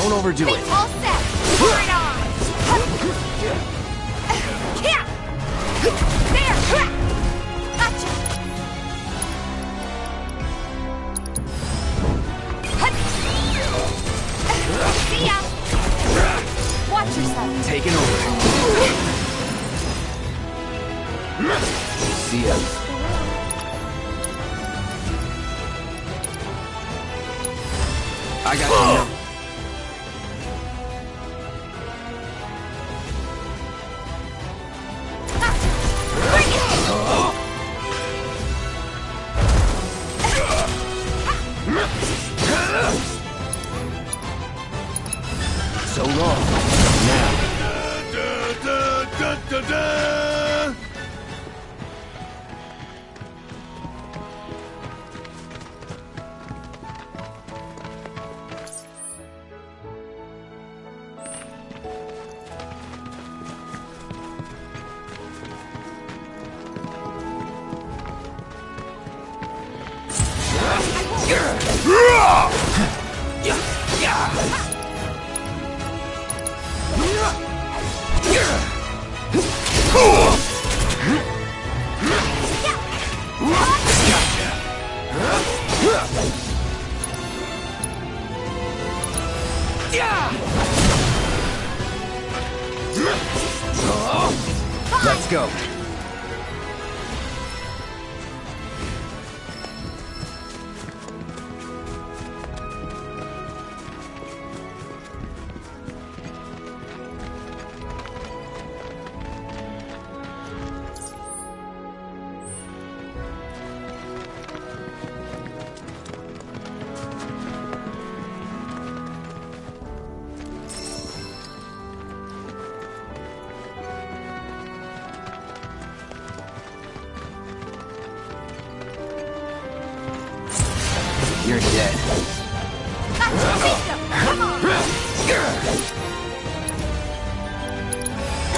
Don't overdo it. All set. Right on. Yeah. There. Gotcha. See ya. Watch yourself. Taking over. See ya. I got you. So long. Now. Let's go. You're dead. Come on.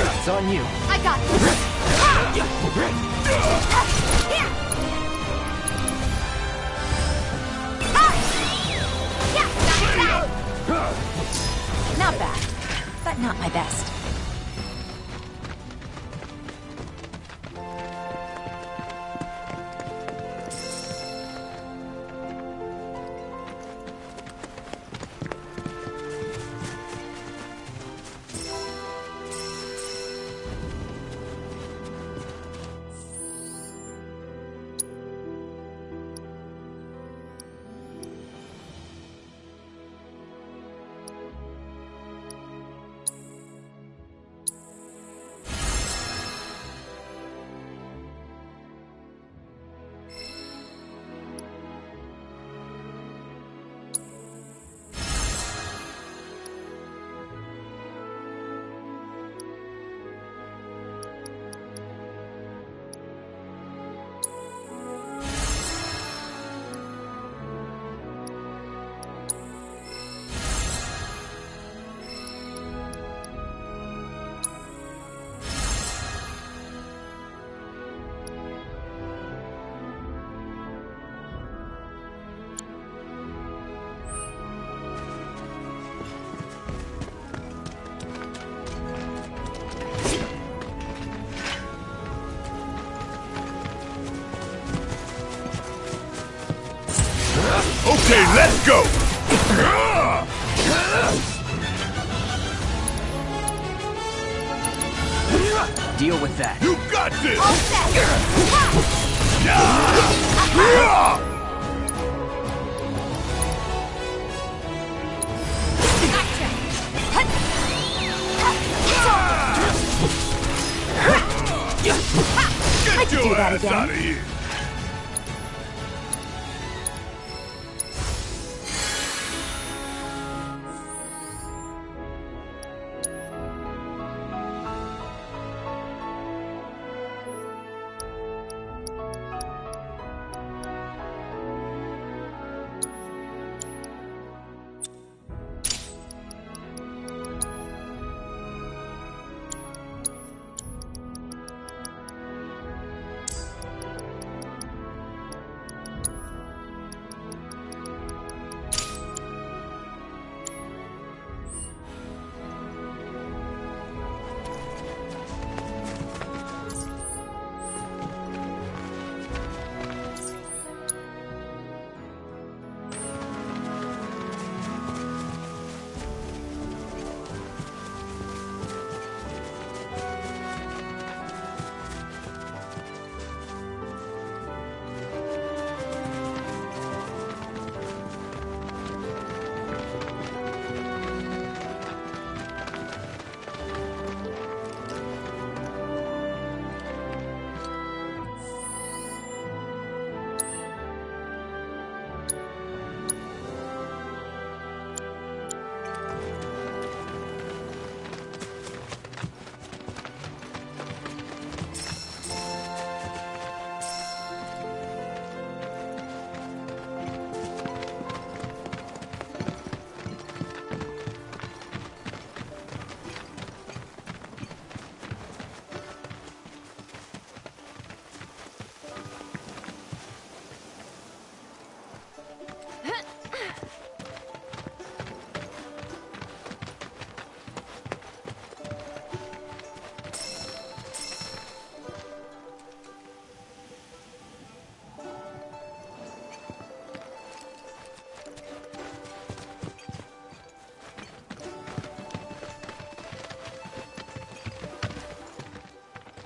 It's on you. I got this. Not bad, but not my best. Okay, let's go! Deal with that. You got this! All set. Get your ass out of here!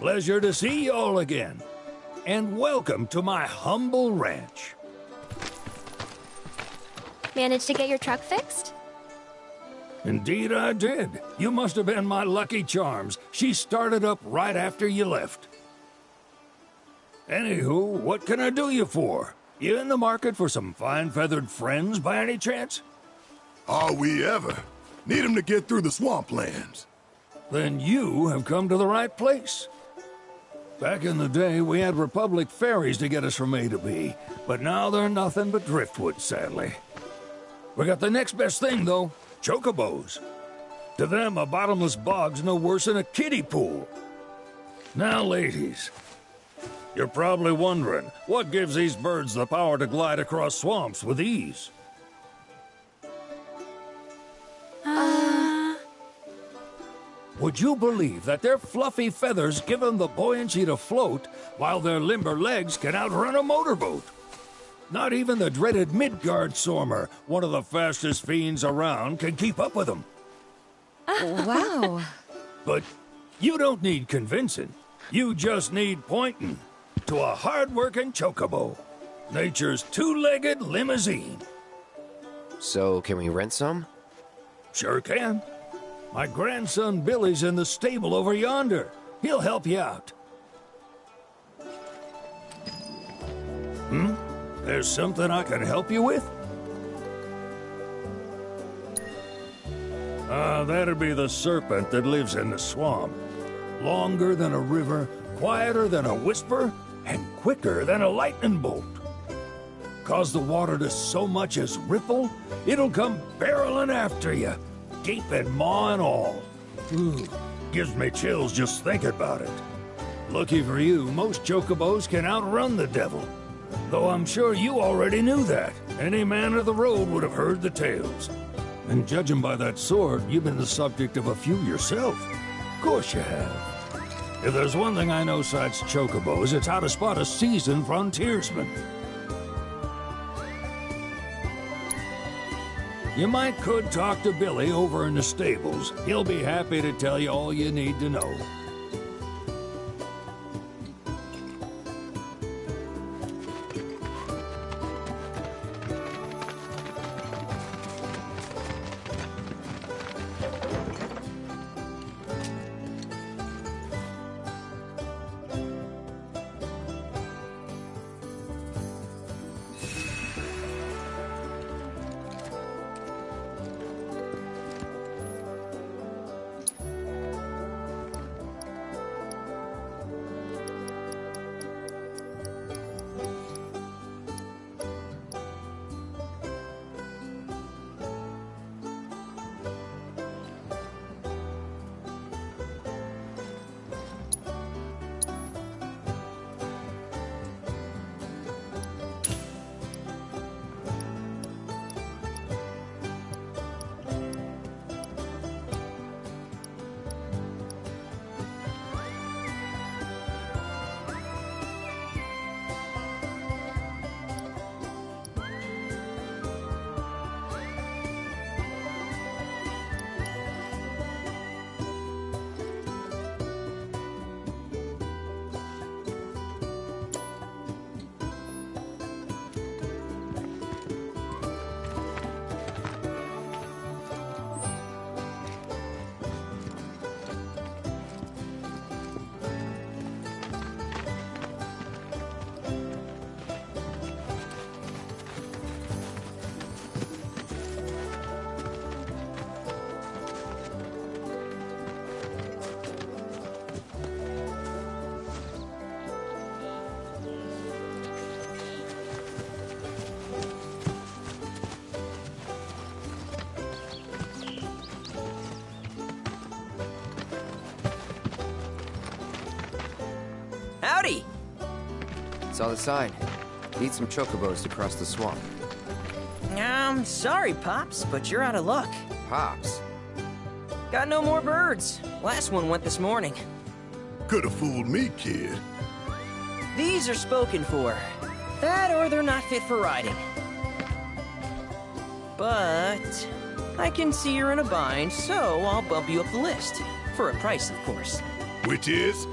Pleasure to see you all again. And welcome to my humble ranch. Managed to get your truck fixed? Indeed I did. You must have been my lucky charms. She started up right after you left. Anywho, what can I do you for? You in the market for some fine-feathered friends by any chance? Are we ever? Need 'em to get through the swamplands. Then you have come to the right place. Back in the day, we had Republic ferries to get us from A to B, but now they're nothing but driftwood, sadly. We got the next best thing, though, chocobos. To them, a bottomless bog's no worse than a kiddie pool. Now, ladies, you're probably wondering, what gives these birds the power to glide across swamps with ease? Would you believe that their fluffy feathers give them the buoyancy to float, while their limber legs can outrun a motorboat? Not even the dreaded Midgard Sormer, one of the fastest fiends around, can keep up with them. Wow. But you don't need convincing. You just need pointing to a hard-working chocobo. Nature's two-legged limousine. So, can we rent some? Sure can. My grandson Billy's in the stable over yonder. He'll help you out. There's something I can help you with? That'd be the serpent that lives in the swamp. Longer than a river, quieter than a whisper, and quicker than a lightning bolt. Cause the water to so much as ripple, it'll come barreling after you, gaping maw and all. Ooh, gives me chills just thinking about it. Lucky for you, most chocobos can outrun the devil. Though I'm sure you already knew that. Any man of the road would have heard the tales. And judging by that sword, you've been the subject of a few yourself. Of course you have. If there's one thing I know besides chocobos, it's how to spot a seasoned frontiersman. You could talk to Billy over in the stables. He'll be happy to tell you all you need to know. Howdy! Saw the sign. Need some chocobos to cross the swamp. Sorry, Pops, but you're out of luck. Pops? Got no more birds. Last one went this morning. Could have fooled me, kid. These are spoken for. That or they're not fit for riding. But I can see you're in a bind, so I'll bump you up the list. For a price, of course. Which is?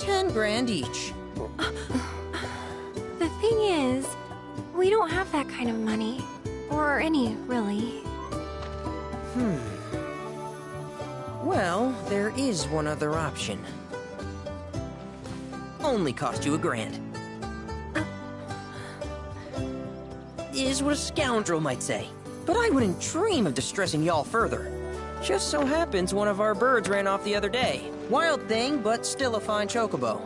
10 grand each. The thing is, we don't have that kind of money. Or any, really. Well, there is one other option. Only cost you $1,000. Is what a scoundrel might say. But I wouldn't dream of distressing y'all further. Just so happens one of our birds ran off the other day. Wild thing, but still a fine chocobo.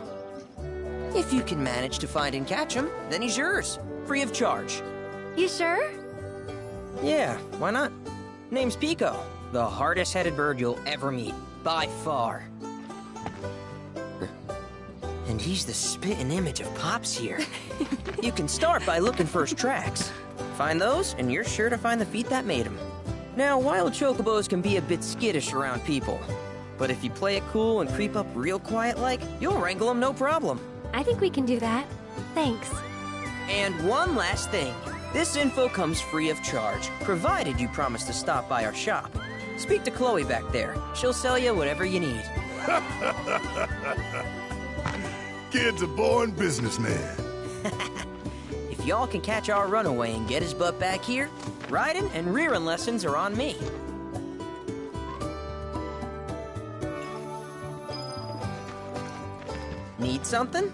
If you can manage to find and catch him, then he's yours. Free of charge. You sure? Yeah, why not? Name's Pico. The hardest-headed bird you'll ever meet. By far. And he's the spitting image of Pops here. You can start by looking for his tracks. Find those, and you're sure to find the feet that made him. Now, wild chocobos can be a bit skittish around people. But if you play it cool and creep up real quiet-like, you'll wrangle them no problem. I think we can do that. Thanks. And one last thing. This info comes free of charge, provided you promise to stop by our shop. Speak to Chloe back there. She'll sell you whatever you need. Kid's a born businessman. If y'all can catch our runaway and get his butt back here, riding and rearing lessons are on me. Need something?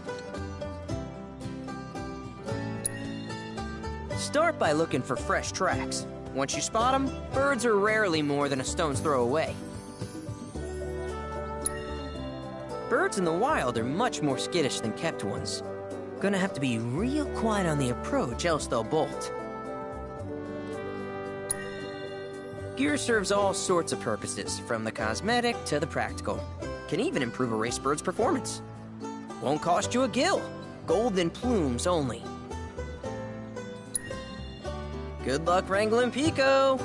Start by looking for fresh tracks. Once you spot them, birds are rarely more than a stone's throw away. Birds in the wild are much more skittish than kept ones. Gonna have to be real quiet on the approach, else they'll bolt. Gear serves all sorts of purposes, from the cosmetic to the practical. Can even improve a race bird's performance. Won't cost you a gill. Golden plumes only. Good luck wrangling Pico!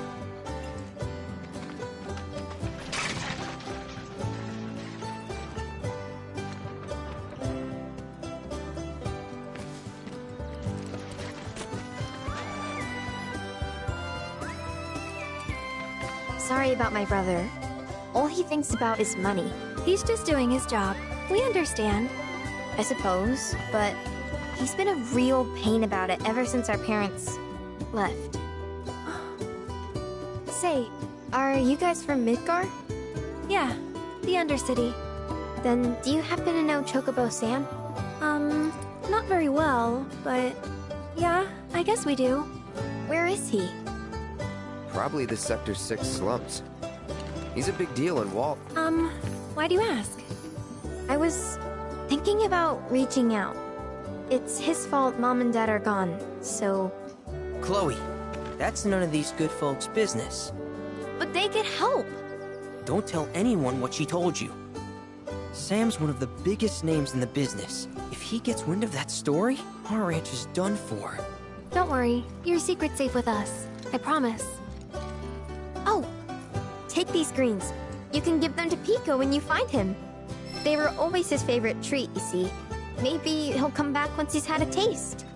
Sorry about my brother. All he thinks about is money. He's just doing his job. We understand. I suppose, but he's been a real pain about it ever since our parents left. Say, are you guys from Midgar? Yeah, the Undercity. Then do you happen to know Chocobo Sam? Not very well, but yeah, I guess we do. Where is he? Probably the Sector 6 slums. He's a big deal in Walt. Why do you ask? I was thinking about reaching out. It's his fault Mom and Dad are gone, so... Chloe, that's none of these good folks' business. But they could help! Don't tell anyone what she told you. Sam's one of the biggest names in the business. If he gets wind of that story, our ranch is done for. Don't worry, your secret's safe with us. I promise. Oh! Take these greens. You can give them to Pico when you find him. They were always his favorite treat, you see. Maybe he'll come back once he's had a taste.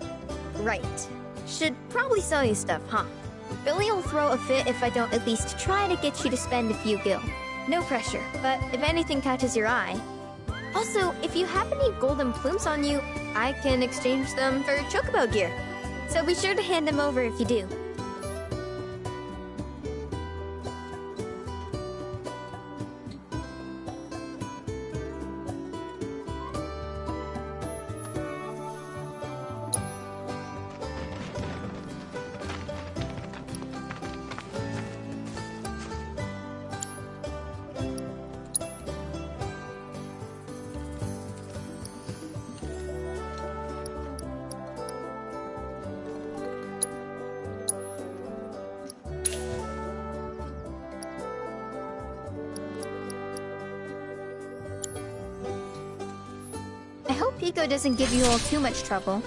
Right. Should probably sell you stuff, huh? Billy will throw a fit if I don't at least try to get you to spend a few gil. No pressure, but if anything catches your eye. Also, if you have any golden plumes on you, I can exchange them for chocobo gear. So be sure to hand them over if you do. I hope Pico doesn't give you all too much trouble.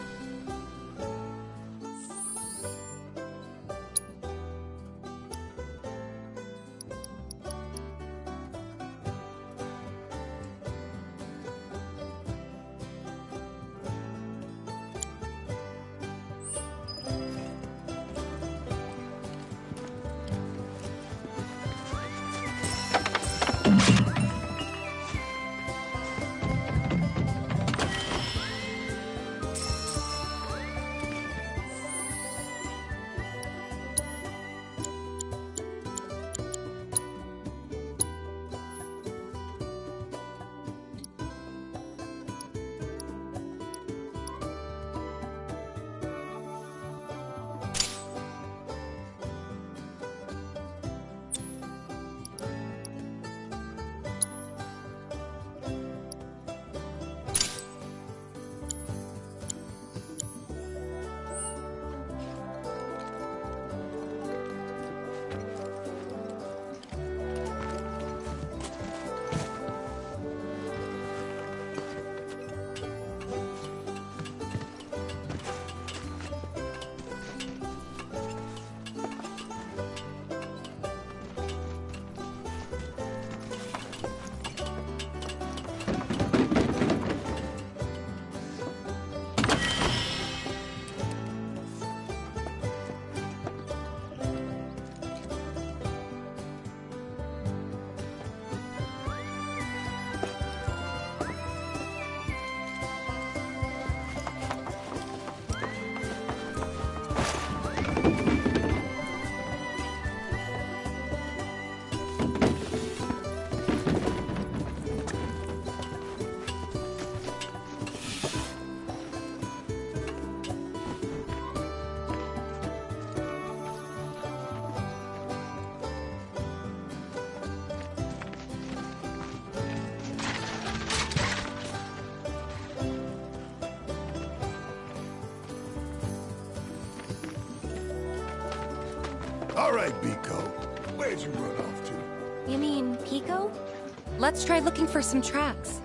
All right, Biko. Where'd you run off to? You mean Pico? Let's try looking for some tracks.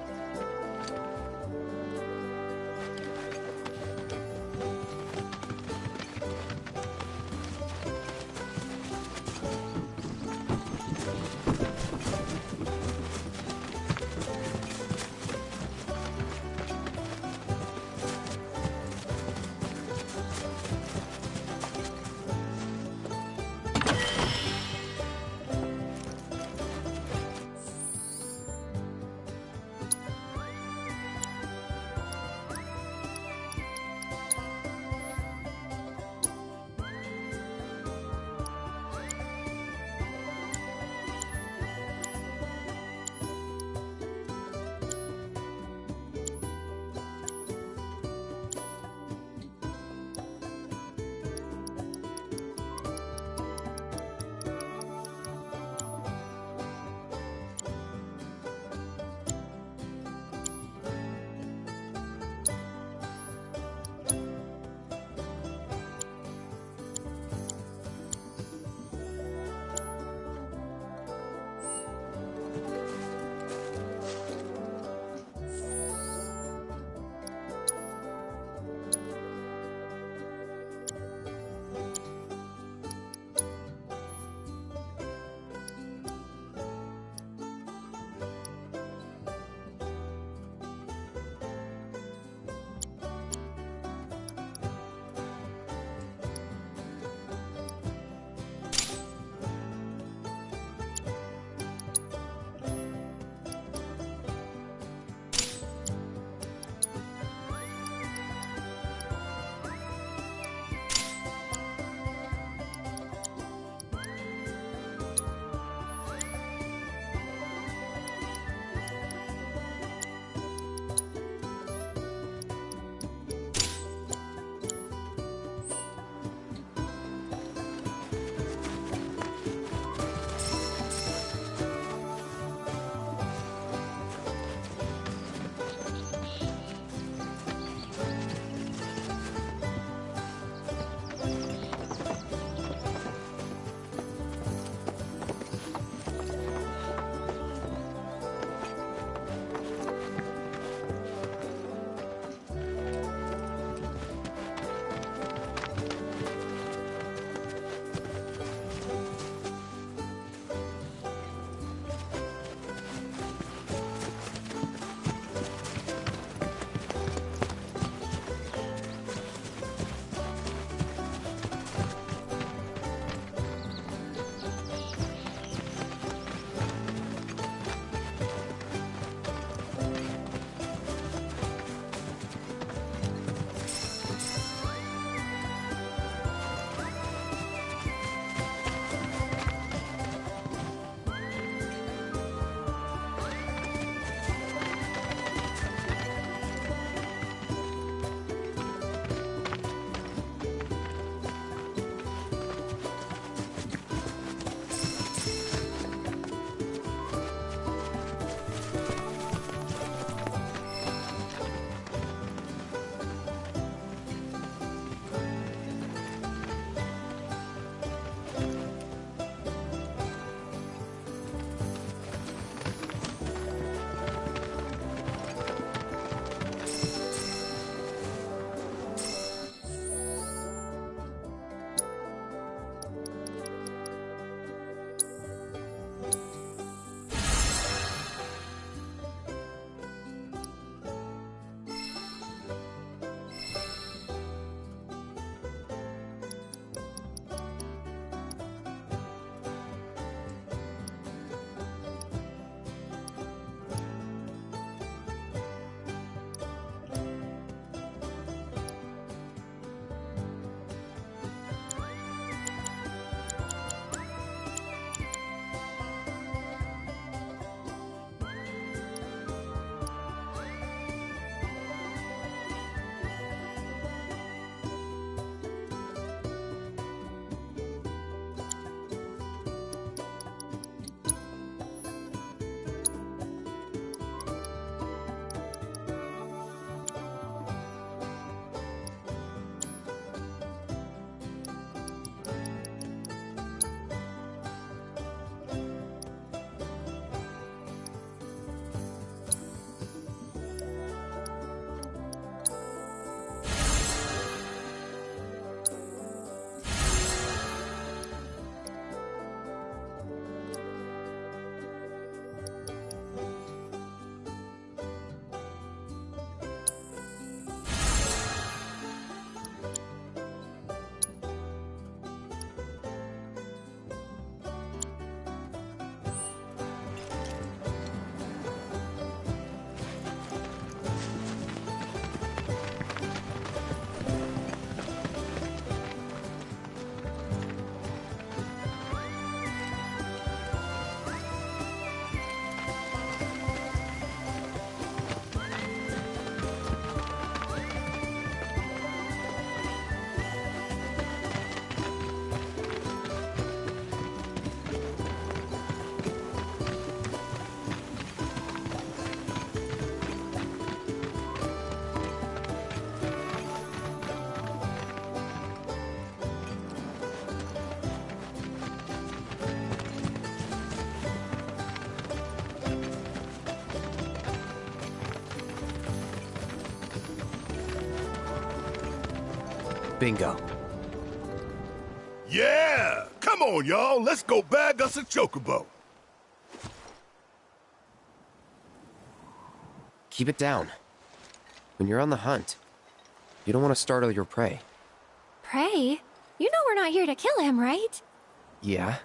Bingo. Yeah! Come on, y'all. Let's go bag us a chocobo. Keep it down. When you're on the hunt, you don't want to startle your prey. Prey? You know we're not here to kill him, right? Yeah?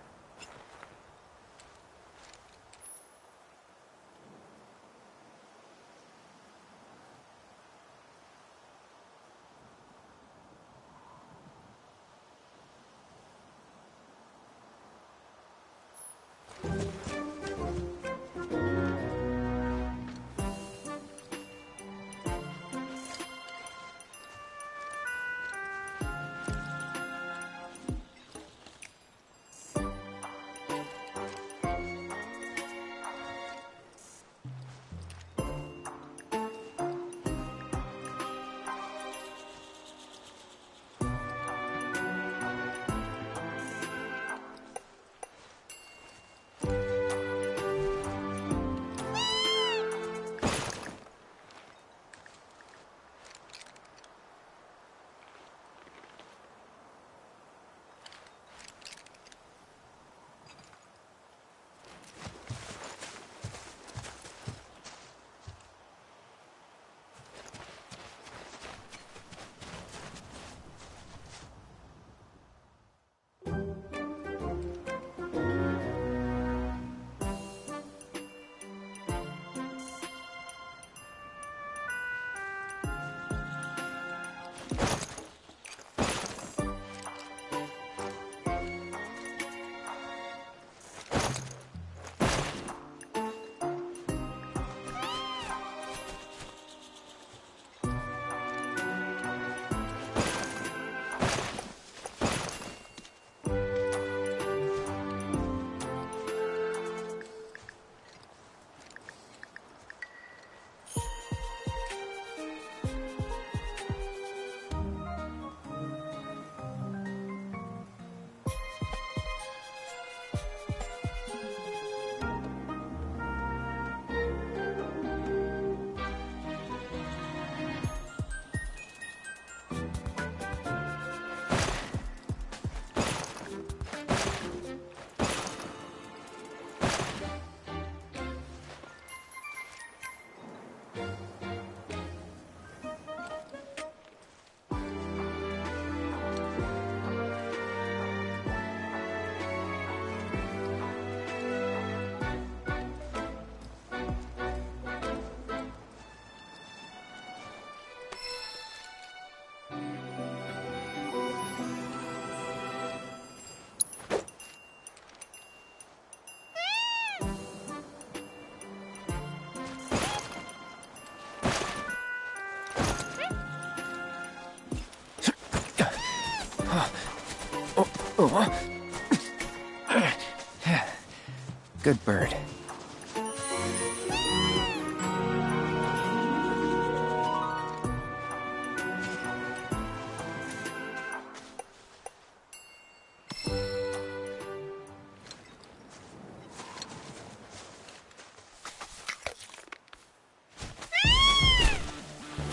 Good bird.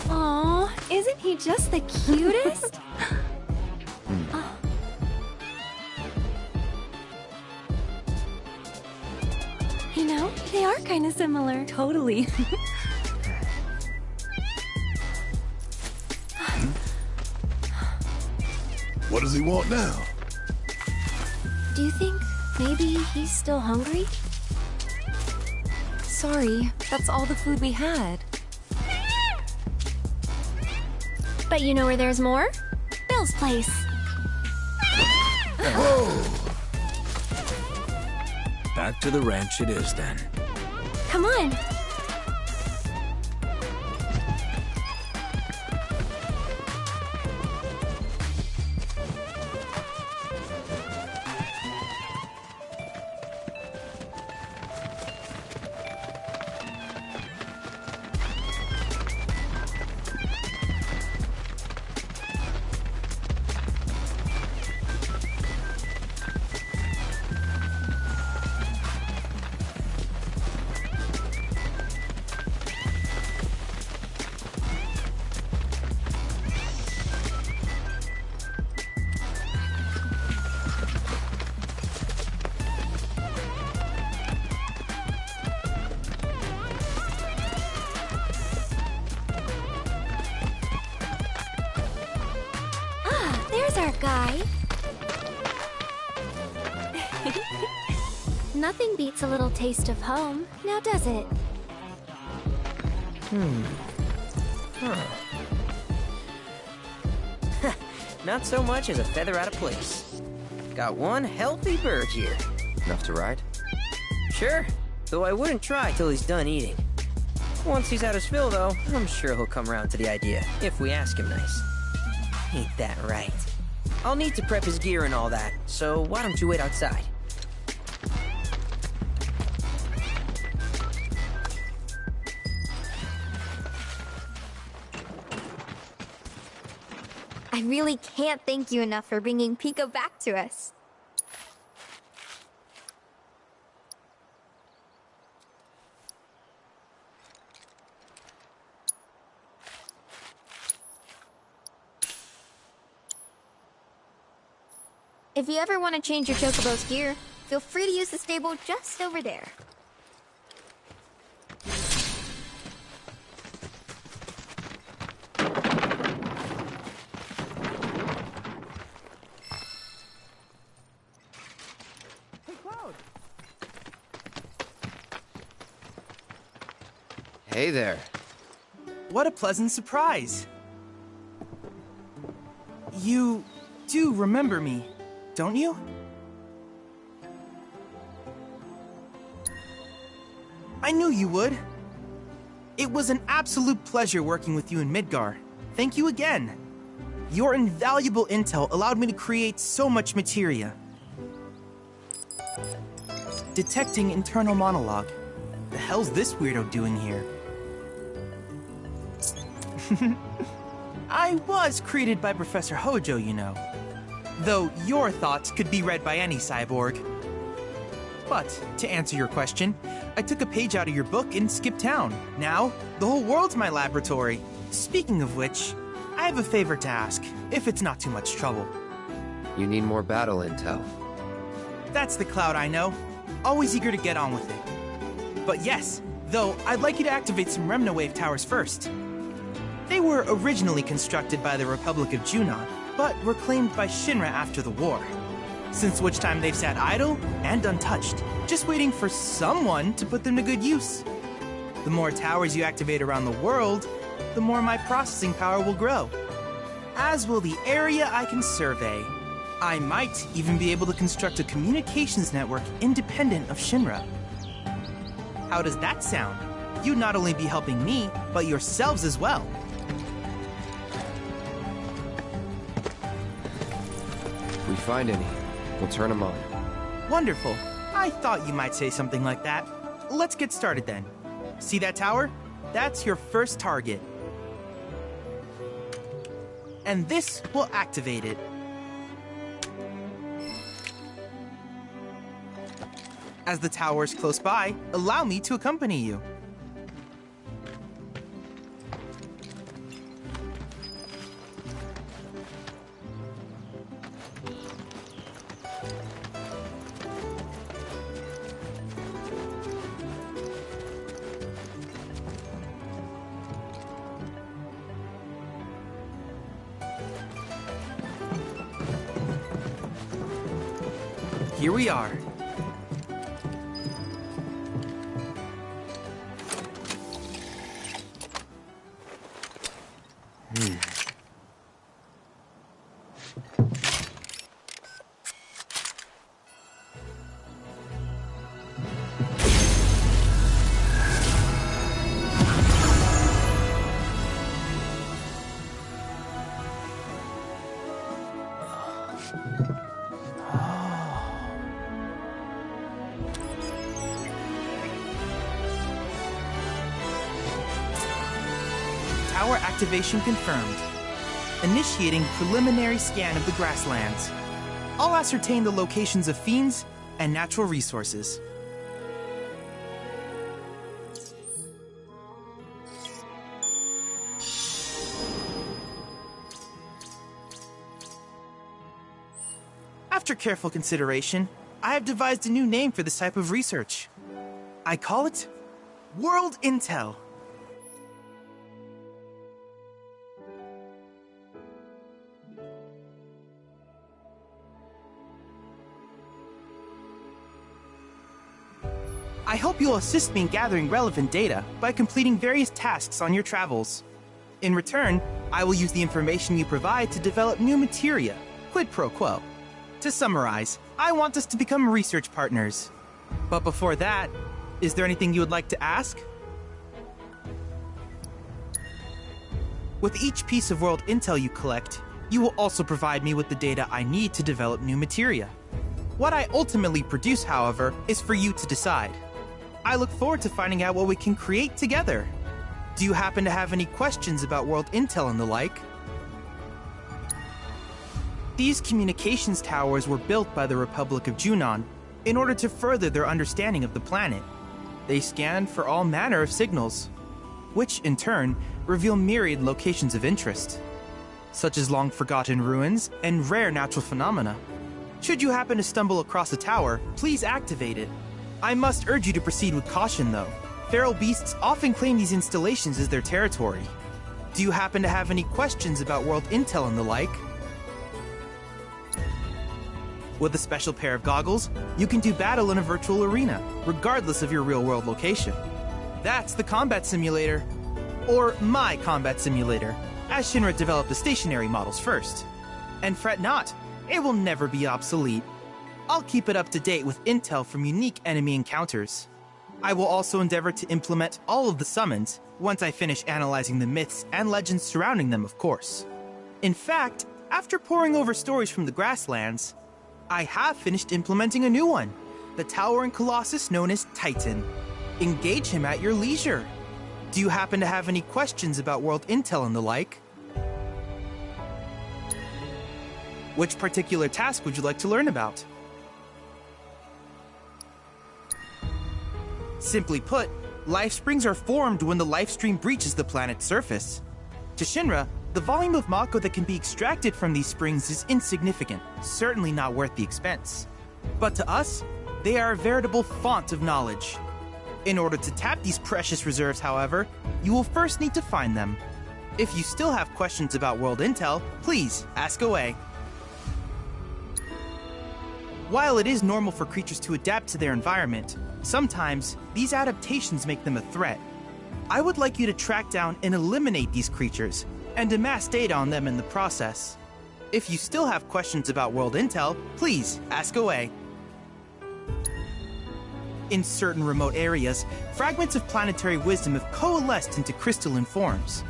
Aw, isn't he just the cutest? You know, they are kind of similar. Totally. What does he want now? Do you think maybe he's still hungry? Sorry, that's all the food we had. But you know where there's more? Bill's place. Back to the ranch it is then. Come on. Guy? Nothing beats a little taste of home, now does it? Not so much as a feather out of place. Got one healthy bird here. Enough to ride? Sure, though I wouldn't try till he's done eating. Once he's had his fill, though, I'm sure he'll come around to the idea, if we ask him nice. Ain't that right? I'll need to prep his gear and all that, so why don't you wait outside? I really can't thank you enough for bringing Pico back to us. If you ever want to change your Chocobo's gear, feel free to use the stable just over there. Hey there. What a pleasant surprise. You do remember me, don't you? I knew you would. It was an absolute pleasure working with you in Midgar. Thank you again. Your invaluable intel allowed me to create so much materia. Detecting internal monologue. The hell's this weirdo doing here? I was created by Professor Hojo, you know. Though your thoughts could be read by any cyborg. But, to answer your question, I took a page out of your book and skipped town. Now, the whole world's my laboratory. Speaking of which, I have a favor to ask, if it's not too much trouble. You need more battle intel. That's the Cloud I know. Always eager to get on with it. But yes, though I'd like you to activate some Remnawave towers first. They were originally constructed by the Republic of Junon, but were claimed by Shinra after the war. Since which time they've sat idle and untouched, just waiting for someone to put them to good use. The more towers you activate around the world, the more my processing power will grow. As will the area I can survey. I might even be able to construct a communications network independent of Shinra. How does that sound? You'd not only be helping me, but yourselves as well. If we find any, we'll turn them on. Wonderful. I thought you might say something like that. Let's get started then. See that tower? That's your first target. And this will activate it. As the tower is close by, allow me to accompany you. Here we are. Tower activation confirmed. Initiating preliminary scan of the grasslands. I'll ascertain the locations of fiends and natural resources. After careful consideration, I have devised a new name for this type of research. I call it World Intel. I hope you'll assist me in gathering relevant data by completing various tasks on your travels. In return, I will use the information you provide to develop new materia, quid pro quo. To summarize, I want us to become research partners. But before that, is there anything you would like to ask? With each piece of world intel you collect, you will also provide me with the data I need to develop new materia. What I ultimately produce, however, is for you to decide. I look forward to finding out what we can create together. Do you happen to have any questions about world intel and the like? These communications towers were built by the Republic of Junon in order to further their understanding of the planet. They scan for all manner of signals, which in turn reveal myriad locations of interest, such as long-forgotten ruins and rare natural phenomena. Should you happen to stumble across a tower, please activate it. I must urge you to proceed with caution, though. Feral beasts often claim these installations as their territory. Do you happen to have any questions about world intel and the like? With a special pair of goggles, you can do battle in a virtual arena, regardless of your real-world location. That's the combat simulator. Or my combat simulator, as Shinra developed the stationary models first. And fret not, it will never be obsolete. I'll keep it up to date with intel from unique enemy encounters. I will also endeavor to implement all of the summons once I finish analyzing the myths and legends surrounding them, of course. In fact, after poring over stories from the grasslands, I have finished implementing a new one, the towering colossus known as Titan. Engage him at your leisure. Do you happen to have any questions about world intel and the like? Which particular task would you like to learn about? Simply put, life springs are formed when the life stream breaches the planet's surface. To Shinra, the volume of Mako that can be extracted from these springs is insignificant, certainly not worth the expense. But to us, they are a veritable font of knowledge. In order to tap these precious reserves, however, you will first need to find them. If you still have questions about world intel, please ask away. While it is normal for creatures to adapt to their environment, sometimes these adaptations make them a threat. I would like you to track down and eliminate these creatures, and amass data on them in the process. If you still have questions about world intel, please ask away. In certain remote areas, fragments of planetary wisdom have coalesced into crystalline forms.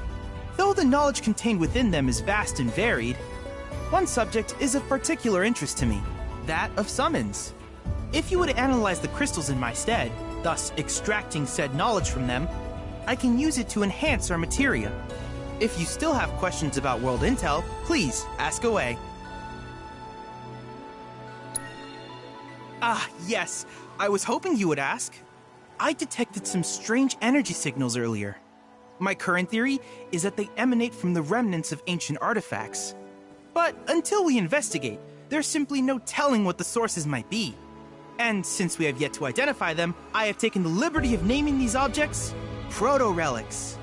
Though the knowledge contained within them is vast and varied, one subject is of particular interest to me, that of summons. If you would analyze the crystals in my stead, thus extracting said knowledge from them, I can use it to enhance our materia. If you still have questions about world intel, please ask away. Ah, yes, I was hoping you would ask. I detected some strange energy signals earlier. My current theory is that they emanate from the remnants of ancient artifacts. But until we investigate, there's simply no telling what the sources might be. And since we have yet to identify them, I have taken the liberty of naming these objects proto-relics.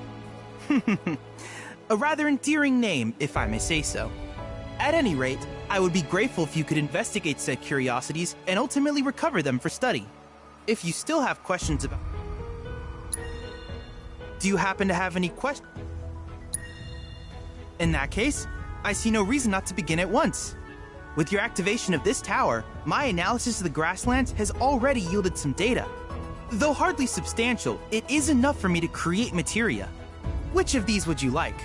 A rather endearing name, if I may say so. At any rate, I would be grateful if you could investigate said curiosities and ultimately recover them for study. If you still have questions about... Do you happen to have any questions? In that case, I see no reason not to begin at once. With your activation of this tower, my analysis of the grasslands has already yielded some data. Though hardly substantial, it is enough for me to create materia. Which of these would you like?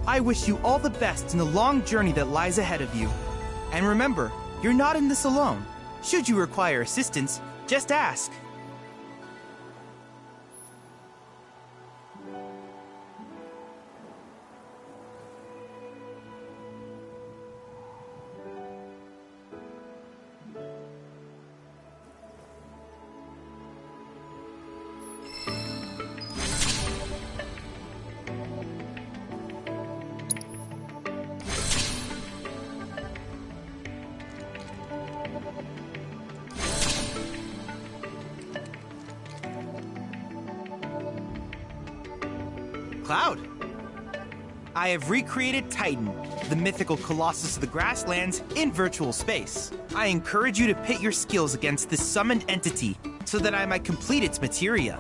I wish you all the best in the long journey that lies ahead of you. And remember, you're not in this alone. Should you require assistance, just ask. Cloud. I have recreated Titan, the mythical colossus of the grasslands, in virtual space. I encourage you to pit your skills against this summoned entity so that I might complete its materia.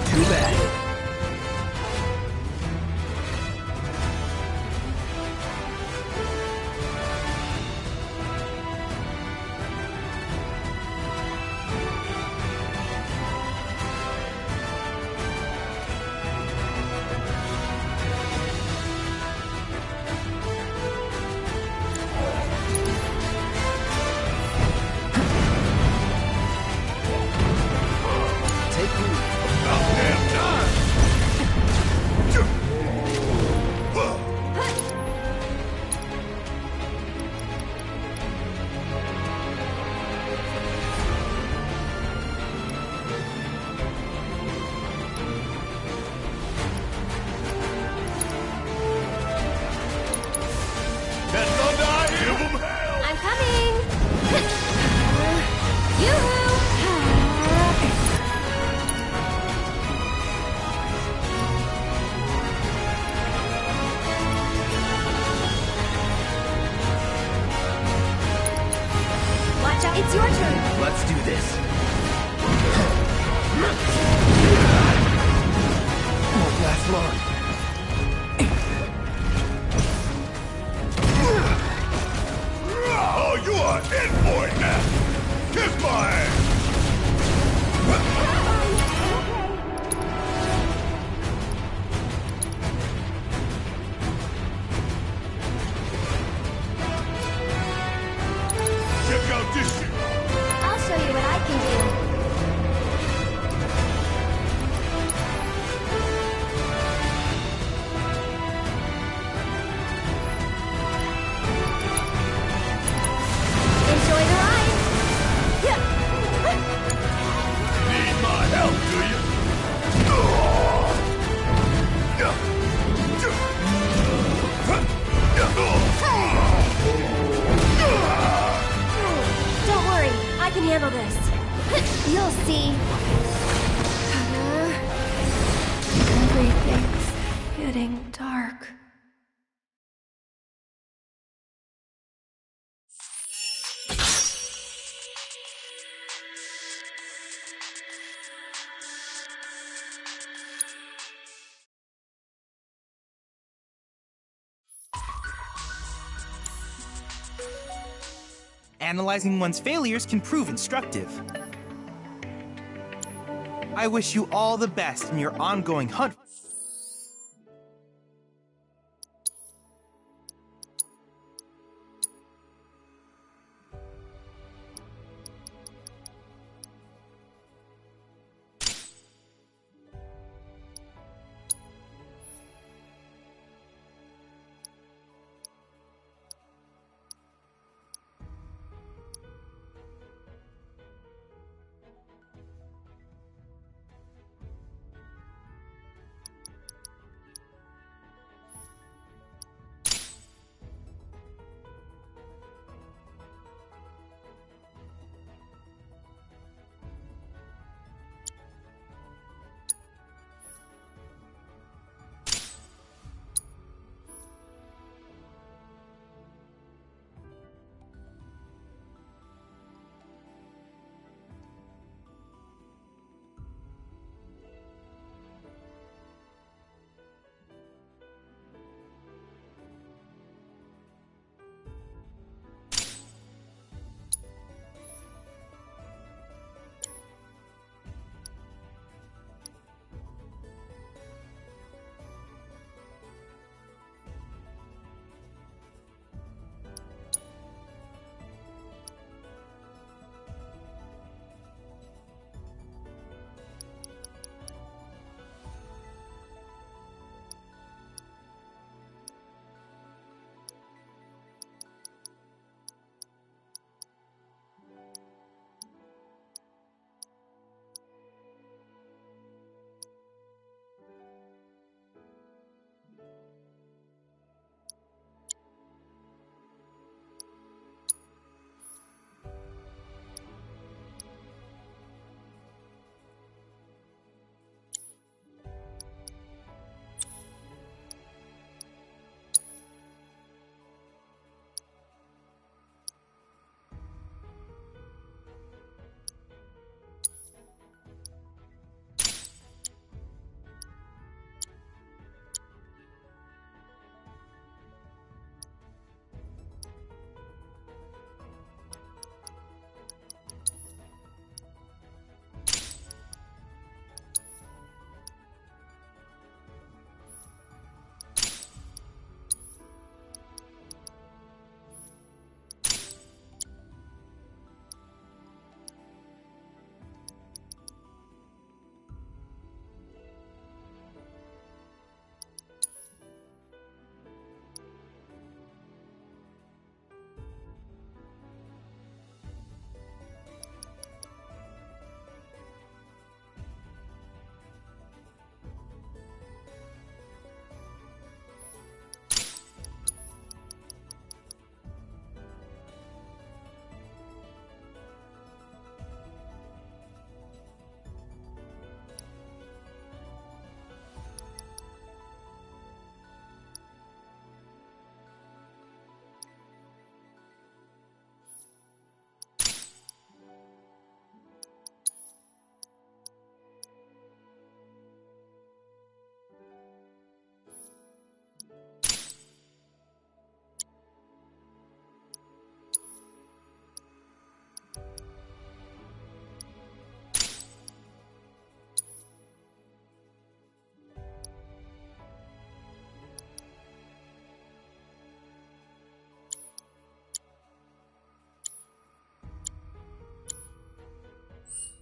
Too bad. I'm coming! Yoo-hoo! Watch out, it's your turn! Let's do this. Won't last long. Oh, you are in for it now! Kiss my ass! Check out this shit! I'll show you what I can do. Enjoy the ride! Need my help, do you? Don't worry, I can handle this. You'll see. Everything's getting dark. Analyzing one's failures can prove instructive. I wish you all the best in your ongoing hunt.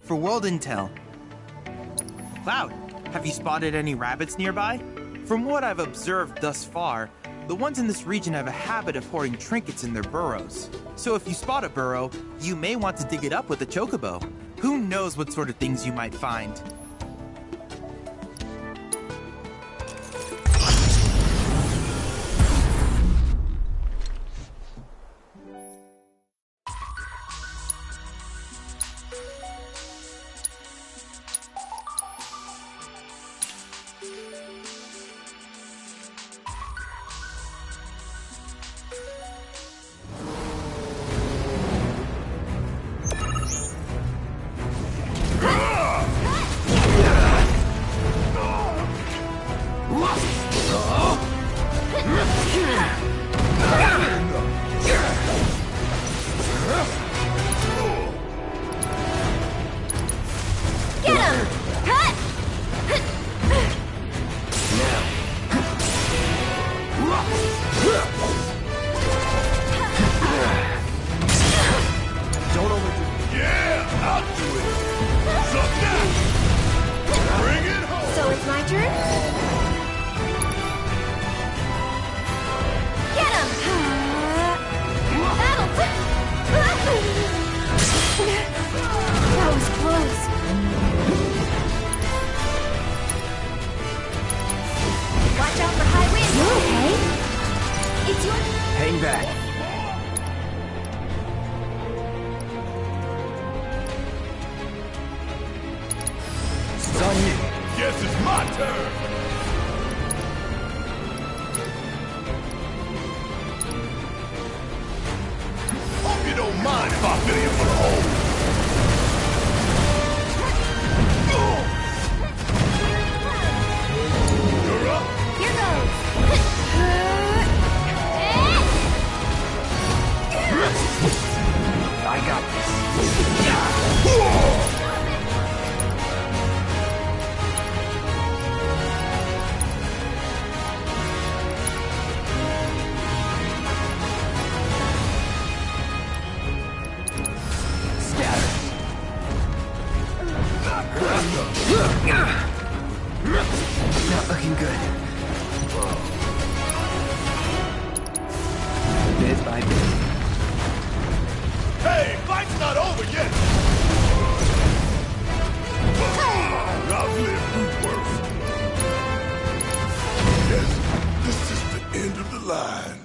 For world intel. Cloud, have you spotted any rabbits nearby? From what I've observed thus far, the ones in this region have a habit of hoarding trinkets in their burrows. So if you spot a burrow, you may want to dig it up with a chocobo. Who knows what sort of things you might find? Hang back. It's on you. Guess it's my turn. Hope you don't mind if I fill you for the hole. You're up. Here goes. I got this. Not looking good. Bit by bit. Hey, fight's not over yet! I've lived through worse. Yes, this is the end of the line.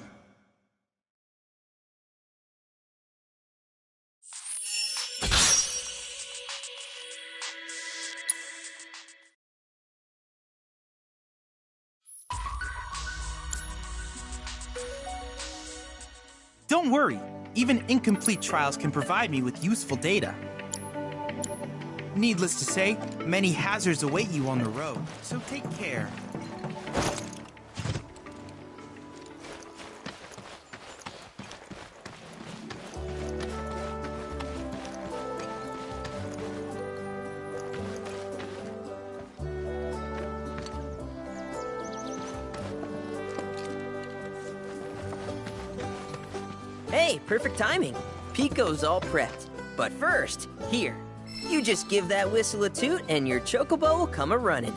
Don't worry, even incomplete trials can provide me with useful data. Needless to say, many hazards await you on the road, so take care. Hey, perfect timing. Pico's all prepped. But first, here. You just give that whistle a toot and your chocobo will come a-running.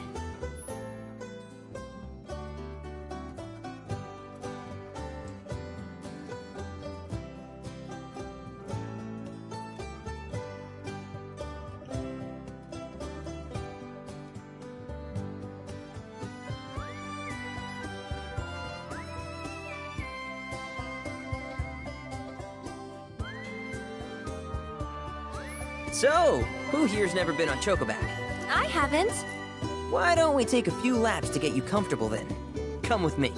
So, who here's never been on Chocoback? I haven't. Why don't we take a few laps to get you comfortable then? Come with me.